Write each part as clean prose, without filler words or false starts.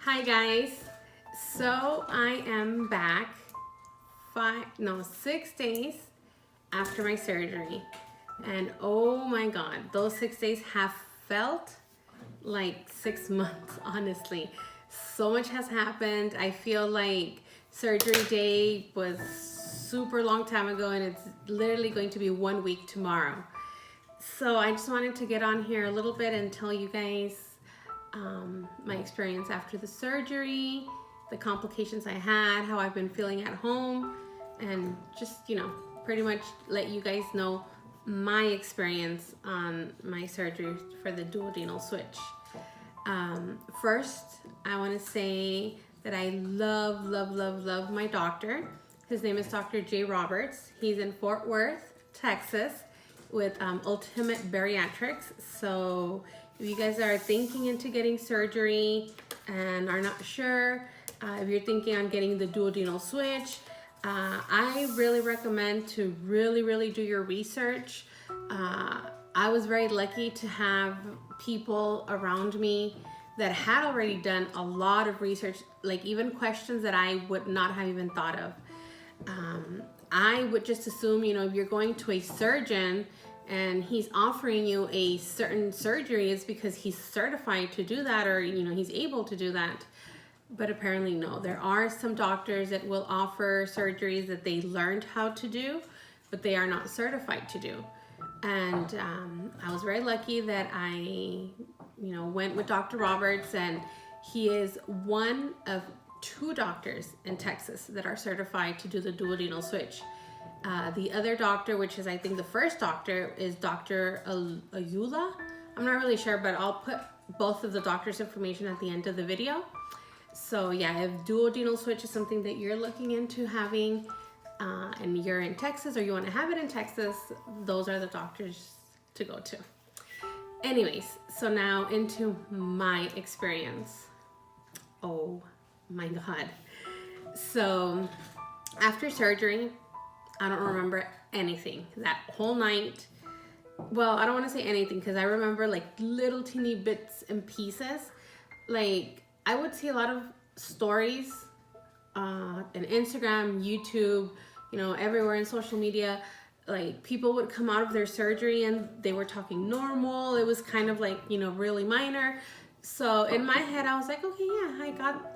Hi guys, so I am back 6 days after my surgery, and oh my god, those 6 days have felt like 6 months. Honestly, so much has happened. I feel like surgery day was super long time ago and it's literally going to be 1 week tomorrow. So I just wanted to get on here a little bit and tell you guys my experience after the surgery, the complications I had, how I've been feeling at home, and just, pretty much let you guys know my experience on my surgery for the duodenal switch. First, I want to say that I love my doctor. His name is Dr. Jay Roberts. He's in Fort Worth, Texas, with Ultimate Bariatrics. So if you guys are thinking into getting surgery and are not sure, if you're thinking on getting the duodenal switch, I really recommend to really do your research. I was very lucky to have people around me that had already done a lot of research, like even questions that I would not have even thought of. I would just assume, if you're going to a surgeon and he's offering you a certain surgery, it's because he's certified to do that, or he's able to do that. But apparently no, there are some doctors that will offer surgeries that they learned how to do, but they are not certified to do. And I was very lucky that I went with Dr. Roberts, and he is one of 2 doctors in Texas that are certified to do the duodenal switch. The other doctor, which is I think the first doctor, is Dr. Ayula. I'm not really sure, but I'll put both of the doctors' information at the end of the video. So yeah, if duodenal switch is something that you're looking into having, and you're in Texas or you want to have it in Texas, those are the doctors to go to. Anyways, so now into my experience. Oh my god. So after surgery, I don't remember anything that whole night. Well, I don't want to say anything because I remember like little teeny bits and pieces. Like I would see a lot of stories on Instagram, YouTube, everywhere in social media. Like people would come out of their surgery and they were talking normal. It was kind of like, really minor. So in my head, I was like, okay, yeah,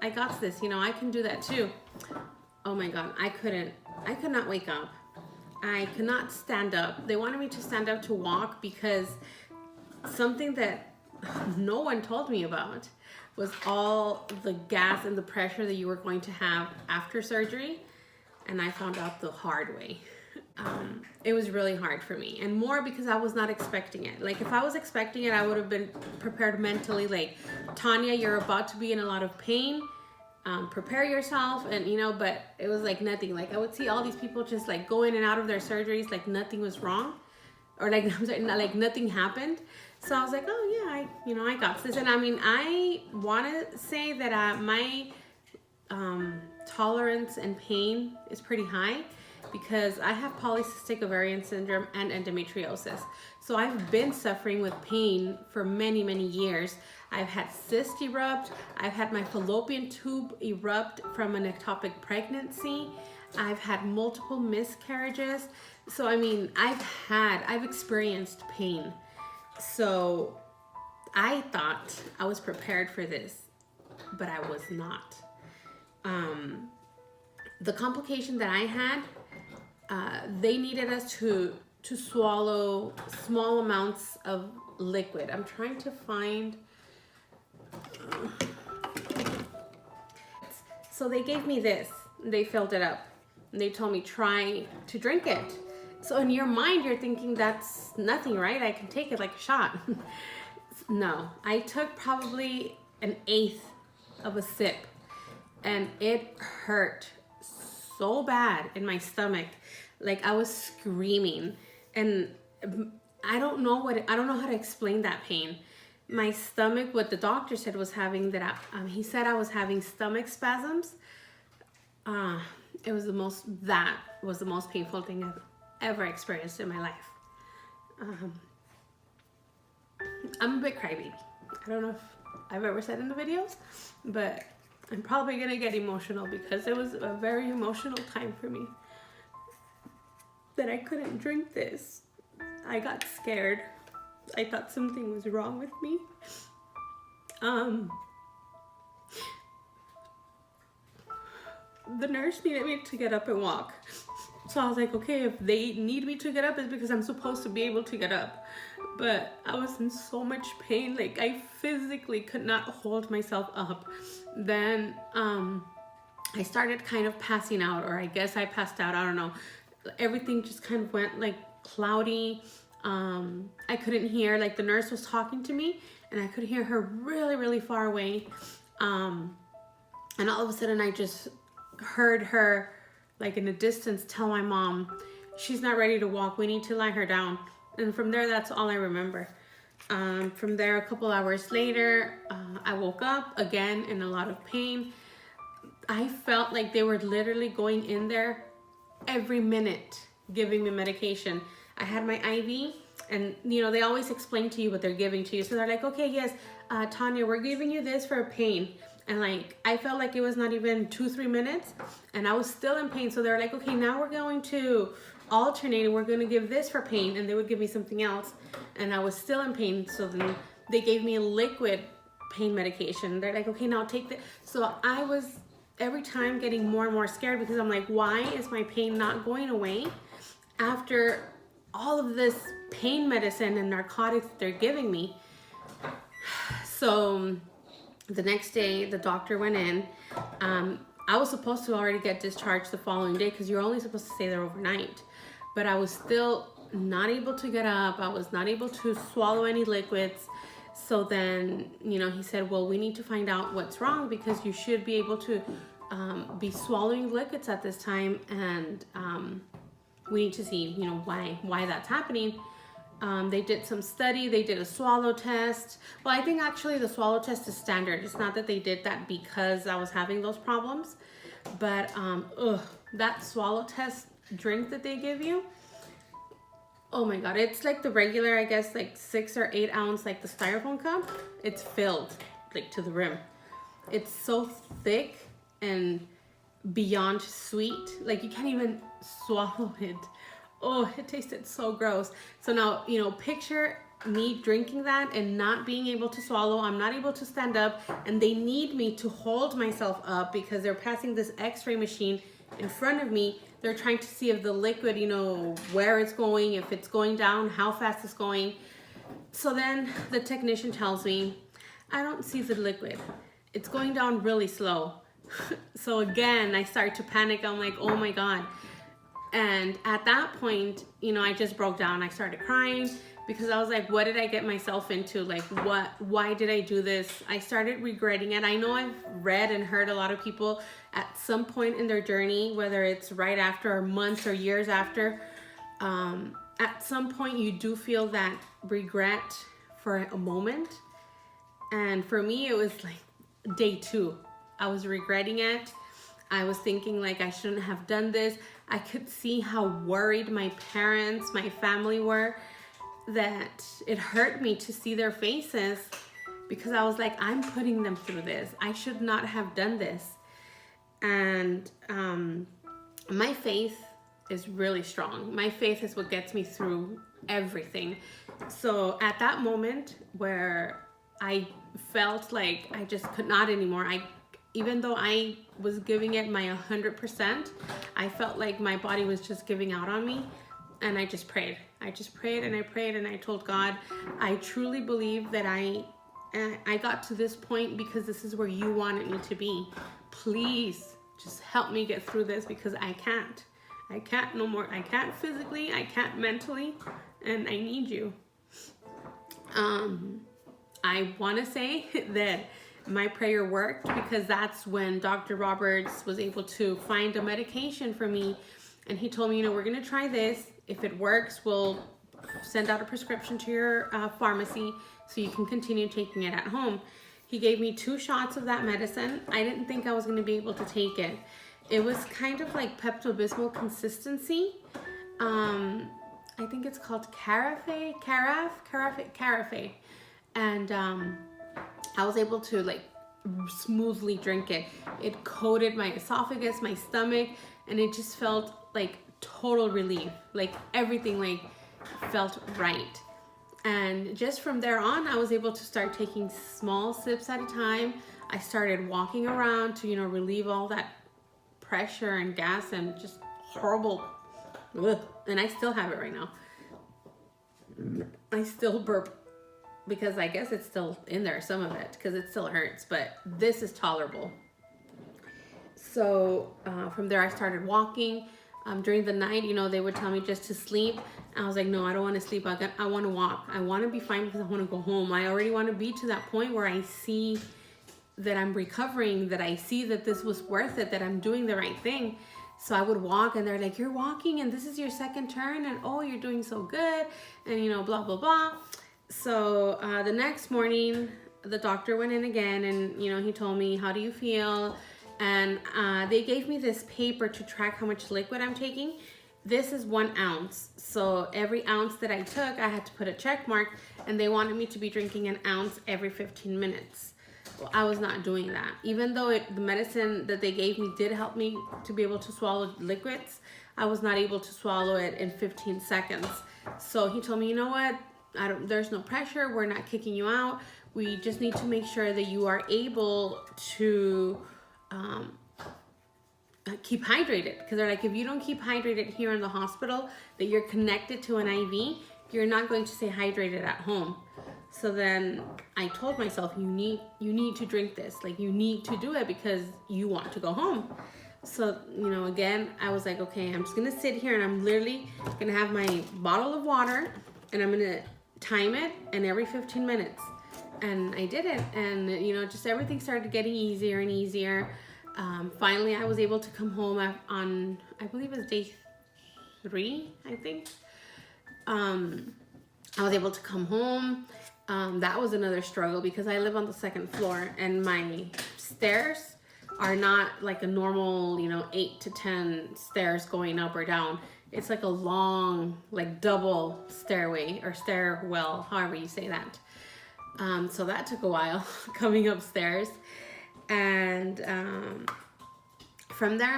I got this. I can do that too. Oh my god, I could not wake up. I could not stand up. They wanted me to stand up to walk because something that no one told me about was all the gas and the pressure that you were going to have after surgery. And I found out the hard way. It was really hard for me, and more because I was not expecting it. Like if I was expecting it, I would have been prepared mentally, like, Tanya, you're about to be in a lot of pain. Prepare yourself, and but it was like nothing. Like I would see all these people just like go in and out of their surgeries like nothing was wrong, or like I'm sorry, like nothing happened. So I was like, oh yeah, I got this. And I mean, I want to say that my tolerance and pain is pretty high because I have polycystic ovarian syndrome and endometriosis. So I've been suffering with pain for many years. I've had cysts erupt. I've had my fallopian tube erupt from an ectopic pregnancy. I've had multiple miscarriages. So I mean, I've experienced pain. So I thought I was prepared for this, but I was not. The complication that I had, they needed us to swallow small amounts of liquid. I'm trying to find. So they gave me this. They filled it up. They told me try to drink it. So in your mind, you're thinking that's nothing, right? I can take it like a shot. No, I took probably 1/8 of a sip, and it hurt so bad in my stomach. Like I was screaming, and I don't know how to explain that pain. My stomach, what the doctor said was having that, he said I was having stomach spasms. That was the most painful thing I've ever experienced in my life. I'm a big crybaby. I don't know if I've ever said in the videos, but I'm probably gonna get emotional because it was a very emotional time for me that I couldn't drink this. I got scared. I thought something was wrong with me. The nurse needed me to get up and walk. So I was like, okay, if they need me to get up, it's because I'm supposed to be able to get up. But I was in so much pain, like I physically could not hold myself up. Then I started kind of passing out, or I guess I passed out, I don't know. Everything just kind of went like cloudy. I couldn't hear, like the nurse was talking to me and I could hear her really, really far away. And all of a sudden I just heard her like in the distance tell my mom, she's not ready to walk, we need to lie her down. And from there, that's all I remember. From there, a couple hours later, I woke up again in a lot of pain. I felt like they were literally going in there every minute giving me medication. I had my IV, and you know, they always explain to you what they're giving to you. So they're like, okay, yes, Tanya, we're giving you this for pain. And like, I felt like it was not even 2-3 minutes and I was still in pain. So they're like, okay, now we're going to alternate and we're going to give this for pain. And they would give me something else and I was still in pain. So then they gave me a liquid pain medication. They're like, okay, now take that. So I was every time getting more and more scared because I'm like, why is my pain not going away after all of this pain medicine and narcotics they're giving me? So the next day, the doctor went in. I was supposed to already get discharged the following day because you're only supposed to stay there overnight. But I was still not able to get up. I was not able to swallow any liquids. So then, you know, he said, well, we need to find out what's wrong because you should be able to be swallowing liquids at this time. And we need to see, you know, why that's happening. They did some study, they did a swallow test. Well, I think actually the swallow test is standard. It's not that they did that because I was having those problems, but that swallow test drink that they give you, oh my God, it's like the regular, I guess like 6 or 8 ounce, like the styrofoam cup. It's filled like to the rim. It's so thick and beyond sweet, like you can't even swallow it. Oh, it tasted so gross. So now, you know, picture me drinking that and not being able to swallow. I'm not able to stand up and they need me to hold myself up because they're passing this x-ray machine in front of me. They're trying to see if the liquid, you know, where it's going, if it's going down, how fast it's going. So then the technician tells me, I don't see the liquid. It's going down really slow. So again, I start to panic. I'm like, oh my God. And at that point, you know, I just broke down. I started crying because I was like, what did I get myself into? Like, why did I do this? I started regretting it. I know I've read and heard a lot of people at some point in their journey, whether it's right after or months or years after, at some point you do feel that regret for a moment. And for me, it was like day 2. I was regretting it. I was thinking like I shouldn't have done this. I could see how worried my parents, my family were, that it hurt me to see their faces because I was like, I'm putting them through this. I should not have done this. And my faith is really strong. My faith is what gets me through everything. So at that moment where I felt like I just could not anymore, even though I was giving it my 100%, I felt like my body was just giving out on me. And I just prayed. I just prayed and I prayed and I told God, I truly believe that I got to this point because this is where you wanted me to be. Please just help me get through this because I can't. I can't no more. I can't physically, I can't mentally, and I need you. I want to say that my prayer worked because that's when Dr. Roberts was able to find a medication for me. And he told me, you know, we're going to try this. If it works, we'll send out a prescription to your pharmacy so you can continue taking it at home. He gave me 2 shots of that medicine. I didn't think I was going to be able to take it. It was kind of like Pepto-Bismol consistency. I think it's called Carafe. And I was able to like smoothly drink it. It coated my esophagus, my stomach, and it just felt like total relief. Like everything like felt right. And just from there on, I was able to start taking small sips at a time. I started walking around to, relieve all that pressure and gas and just horrible. Ugh. And I still have it right now. I still burp because I guess it's still in there, some of it, because it still hurts, but this is tolerable. So from there, I started walking. During the night, they would tell me just to sleep. I was like, no, I don't want to sleep. I want to walk. I want to be fine because I want to go home. I already want to be to that point where I see that I'm recovering, that I see that this was worth it, that I'm doing the right thing. So I would walk, and they're like, you're walking, and this is your second turn, and oh, you're doing so good, and blah, blah, blah. So the next morning, the doctor went in again, and he told me, how do you feel? And they gave me this paper to track how much liquid I'm taking. This is 1 ounce. So every ounce that I took, I had to put a check mark, and they wanted me to be drinking 1 ounce every 15 minutes. Well, I was not doing that. Even though the medicine that they gave me did help me to be able to swallow liquids, I was not able to swallow it in 15 seconds. So he told me, you know what? There's no pressure. We're not kicking you out. We just need to make sure that you are able to keep hydrated, because they're like, if you don't keep hydrated here in the hospital, that you're connected to an IV, you're not going to stay hydrated at home. So then I told myself, you need to drink this, like you need to do it because you want to go home. So again, I was like, okay, I'm just gonna sit here, and I'm literally gonna have my bottle of water, and I'm gonna time it, and every 15 minutes. And I did it, and just everything started getting easier and easier. Finally, I was able to come home on, I believe it was day 3, I think. I was able to come home. That was another struggle because I live on the 2nd floor, and my stairs are not like a normal, 8 to 10 stairs going up or down. It's like a long, like double stairway or stairwell, however you say that. So that took a while coming upstairs. And from there,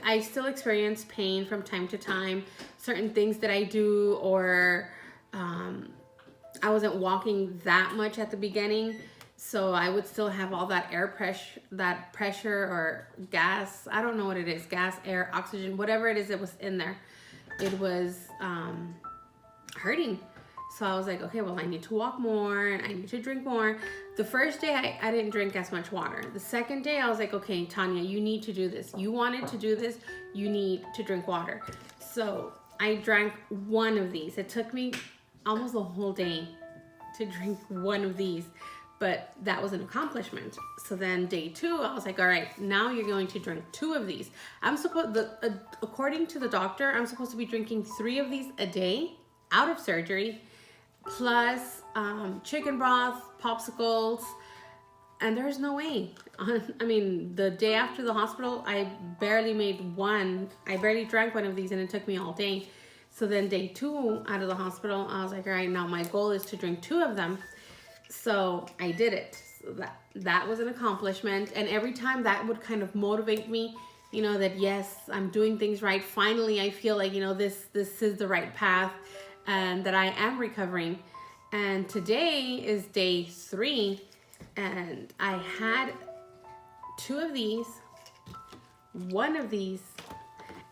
I still experience pain from time to time. Certain things that I do, or I wasn't walking that much at the beginning, so I would still have all that pressure or gas. I don't know what it is, gas, air, oxygen, whatever it is that was in there. It was hurting. So I was like, okay, well, I need to walk more, and I need to drink more. The first day, I didn't drink as much water. The second day, I was like, okay, Tanya, you need to do this. You wanted to do this. You need to drink water. So I drank 1 of these. It took me almost a whole day to drink 1 of these, but that was an accomplishment. So then day 2, I was like, all right, now you're going to drink 2 of these. According to the doctor, I'm supposed to be drinking 3 of these a day out of surgery, plus chicken broth, popsicles, and there's no way. The day after the hospital, I barely drank 1 of these, and it took me all day. So then day 2 out of the hospital, I was like, all right, now my goal is to drink 2 of them. So I did it. So that was an accomplishment, and every time that would kind of motivate me, that yes, I'm doing things right. Finally, I feel like, this is the right path, and that I am recovering. And today is day 3, and I had 2 of these, 1 of these,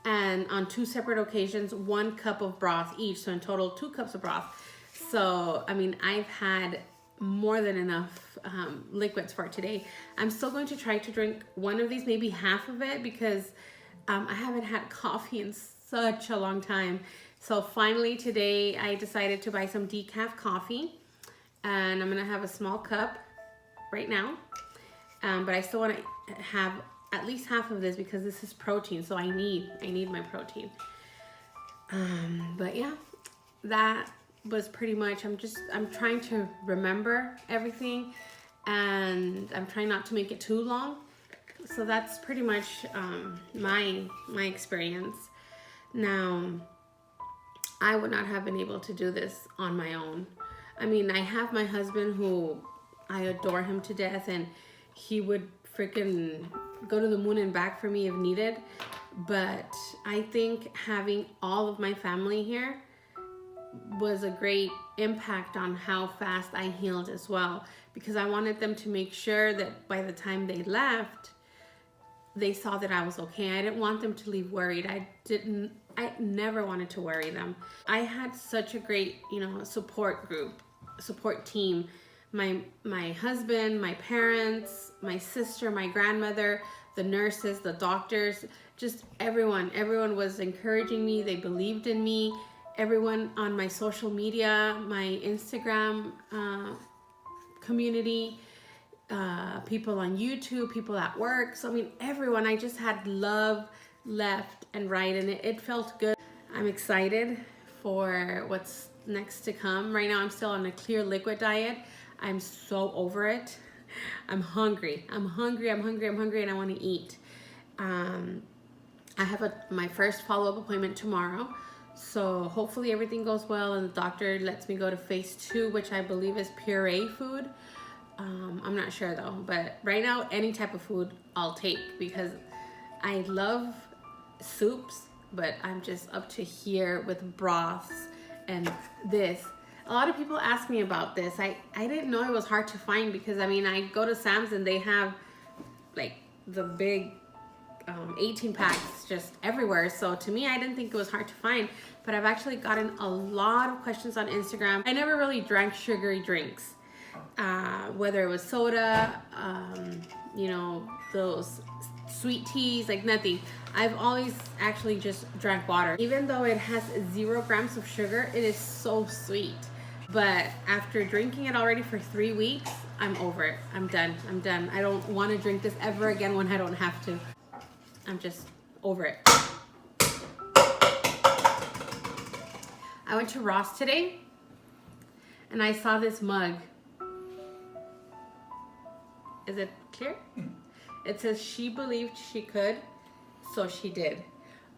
and on 2 separate occasions, 1 cup of broth each. So in total, 2 cups of broth. So, I've had more than enough liquids for today. I'm still going to try to drink 1 of these, maybe half of it, because I haven't had coffee in such a long time. So finally today I decided to buy some decaf coffee, and I'm gonna have a small cup right now, but I still want to have at least half of this because this is protein, so I need my protein. But yeah, that was pretty much, I'm trying to remember everything, and I'm trying not to make it too long. So that's pretty much my experience. Now, I would not have been able to do this on my own. I have my husband, who I adore him to death, and he would freaking go to the moon and back for me if needed. But I think having all of my family here was a great impact on how fast I healed as well, because I wanted them to make sure that by the time they left, they saw that I was okay. I didn't want them to leave worried. I never wanted to worry them. I had such a great, support group, support team. My husband, my parents, my sister, my grandmother, the nurses, the doctors, just everyone was encouraging me. They believed in me. Everyone on my social media, my Instagram community, people on YouTube, people at work. So I mean, everyone, I just had love left and right, and it felt good. I'm excited for what's next to come. Right now I'm still on a clear liquid diet. I'm so over it. I'm hungry, and I want to eat. I have my first follow-up appointment tomorrow. So hopefully everything goes well and the doctor lets me go to phase 2, which I believe is puree food. I'm not sure though, but right now any type of food I'll take, because I love soups, but I'm just up to here with broths and this. A lot of people ask me about this. I didn't know it was hard to find, because I mean, I go to Sam's and they have like the big 18 packs just everywhere. So to me, I didn't think it was hard to find, but I've actually gotten a lot of questions on Instagram. I never really drank sugary drinks, whether it was soda, those sweet teas, like nothing. I've always actually just drank water. Even though it has 0 grams of sugar, it is so sweet. But after drinking it already for 3 weeks, I'm over it. I'm done. I don't want to drink this ever again when I don't have to. I'm just over it. I went to Ross today and I saw this mug. Is it clear? It says, "She believed she could, so she did."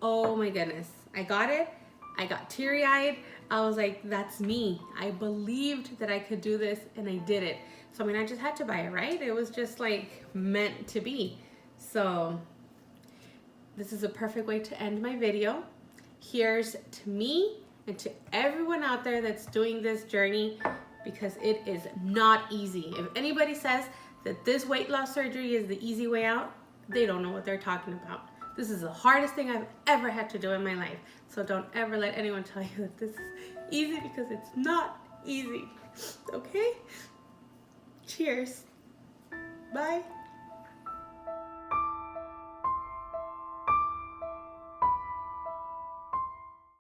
Oh my goodness. I got it. I got teary-eyed. I was like, that's me. I believed that I could do this and I did it. So I mean, I just had to buy it, right? It was just like meant to be. So this is a perfect way to end my video. Here's to me and to everyone out there that's doing this journey, because it is not easy. If anybody says that this weight loss surgery is the easy way out, they don't know what they're talking about. This is the hardest thing I've ever had to do in my life. So don't ever let anyone tell you that this is easy, because it's not easy. Okay? Cheers. Bye.